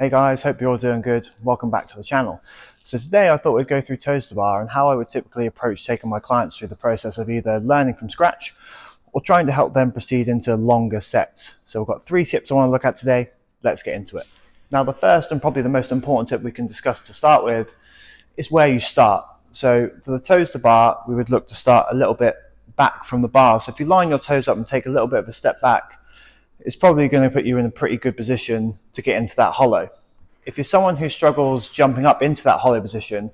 Hey guys, hope you're all doing good. Welcome back to the channel. So today I thought we'd go through toes to bar and how I would typically approach taking my clients through the process of either learning from scratch or trying to help them proceed into longer sets. So we've got 3 tips I want to look at today. Let's get into it. Now the first and probably the most important tip we can discuss to start with is where you start. So for the toes to bar, we would look to start a little bit back from the bar. So if you line your toes up and take a little bit of a step back, it's probably going to put you in a pretty good position to get into that hollow. If you're someone who struggles jumping up into that hollow position,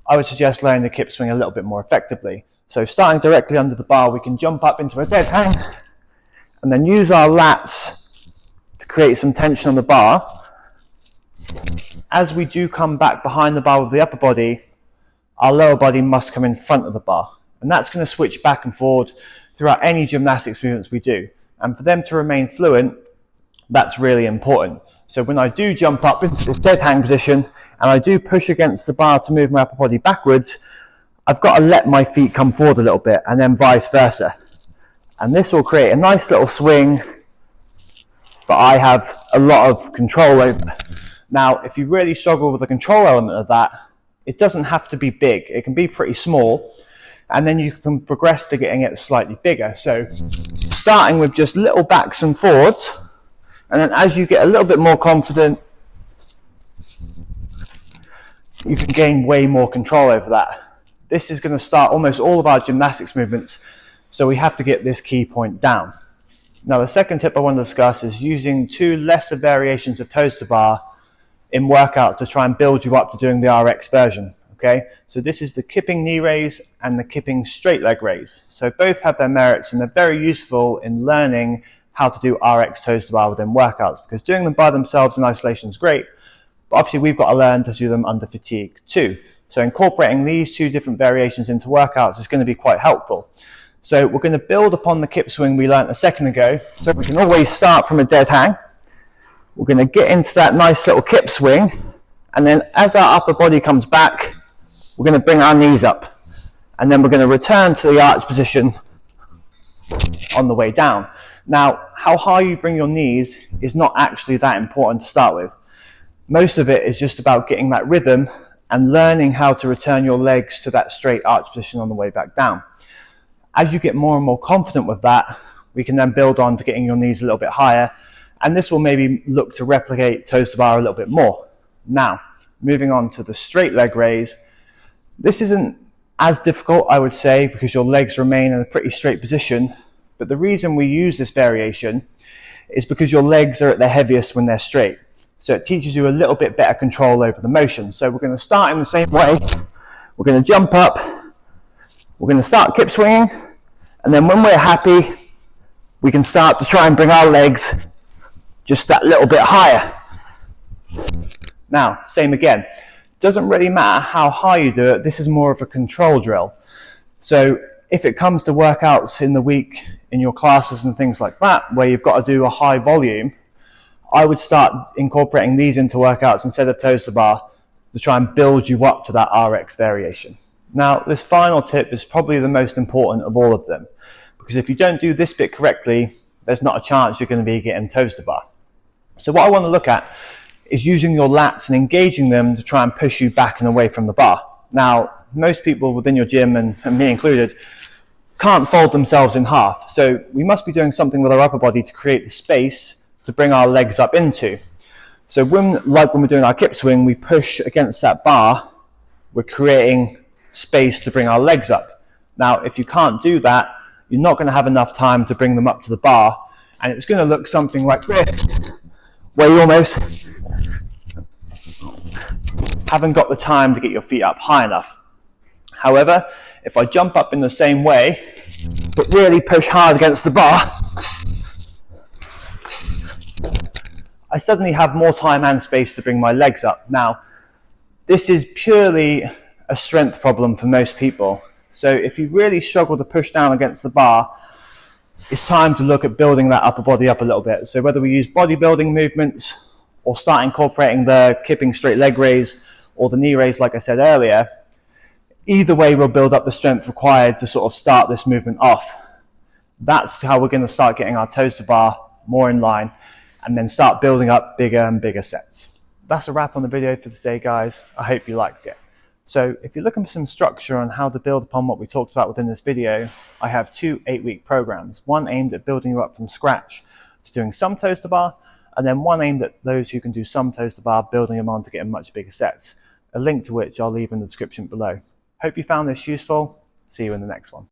I would suggest layering the kip swing a little bit more effectively. So starting directly under the bar, we can jump up into a dead hang and then use our lats to create some tension on the bar. As we do come back behind the bar with the upper body, our lower body must come in front of the bar. And that's going to switch back and forward throughout any gymnastics movements we do. And for them to remain fluent, that's really important. So when I do jump up into this dead hang position and I do push against the bar to move my upper body backwards, I've got to let my feet come forward a little bit and then vice versa. And this will create a nice little swing that I have a lot of control over. Now, if you really struggle with the control element of that, it doesn't have to be big. It can be pretty small. And then you can progress to getting it slightly bigger. So starting with just little backs and forwards, and then as you get a little bit more confident, you can gain way more control over that. This is going to start almost all of our gymnastics movements, so we have to get this key point down. Now the second tip I want to discuss is using 2 lesser variations of toes to bar in workouts to try and build you up to doing the RX version. Okay, so this is the kipping knee raise and the kipping straight leg raise. So both have their merits and they're very useful in learning how to do RX toes to bar within workouts, because doing them by themselves in isolation is great, but obviously we've got to learn to do them under fatigue too. So incorporating these 2 different variations into workouts is going to be quite helpful. So we're going to build upon the kip swing we learned a second ago. So we can always start from a dead hang. We're going to get into that nice little kip swing, and then as our upper body comes back, we're going to bring our knees up, and then we're going to return to the arch position on the way down. Now, how high you bring your knees is not actually that important to start with. Most of it is just about getting that rhythm and learning how to return your legs to that straight arch position on the way back down. As you get more and more confident with that, we can then build on to getting your knees a little bit higher, and this will maybe look to replicate toes to bar a little bit more. Now, moving on to the straight leg raise. This isn't as difficult, I would say, because your legs remain in a pretty straight position. But the reason we use this variation is because your legs are at their heaviest when they're straight. So it teaches you a little bit better control over the motion. So we're going to start in the same way. We're going to jump up. We're going to start kip swinging. And then when we're happy, we can start to try and bring our legs just that little bit higher. Now, same again. Doesn't really matter how high you do it, this is more of a control drill. So if it comes to workouts in the week in your classes and things like that, where you've got to do a high volume, I would start incorporating these into workouts instead of toes to bar to try and build you up to that RX variation. Now, this final tip is probably the most important of all of them, because if you don't do this bit correctly, there's not a chance you're going to be getting toes to bar. So what I want to look at is using your lats and engaging them to try and push you back and away from the bar. Now, most people within your gym, and me included, can't fold themselves in half. So we must be doing something with our upper body to create the space to bring our legs up into. So when we're doing our kip swing, we push against that bar, we're creating space to bring our legs up. Now, if you can't do that, you're not going to have enough time to bring them up to the bar, and it's going to look something like this, where you almost haven't got the time to get your feet up high enough. However, if I jump up in the same way, but really push hard against the bar, I suddenly have more time and space to bring my legs up. Now, this is purely a strength problem for most people. So if you really struggle to push down against the bar, it's time to look at building that upper body up a little bit. So whether we use bodybuilding movements or start incorporating the kipping straight leg raise or the knee raise like I said earlier, either way we'll build up the strength required to sort of start this movement off. That's how we're going to start getting our toes to bar more in line and then start building up bigger and bigger sets. that's a wrap on the video for today, guys. I hope you liked it. So if you're looking for some structure on how to build upon what we talked about within this video, I have 2 8-week programs, one aimed at building you up from scratch to doing some toaster bar, and then one aimed at those who can do some toaster bar, building them on to get much bigger sets, a link to which I'll leave in the description below. Hope you found this useful. See you in the next one.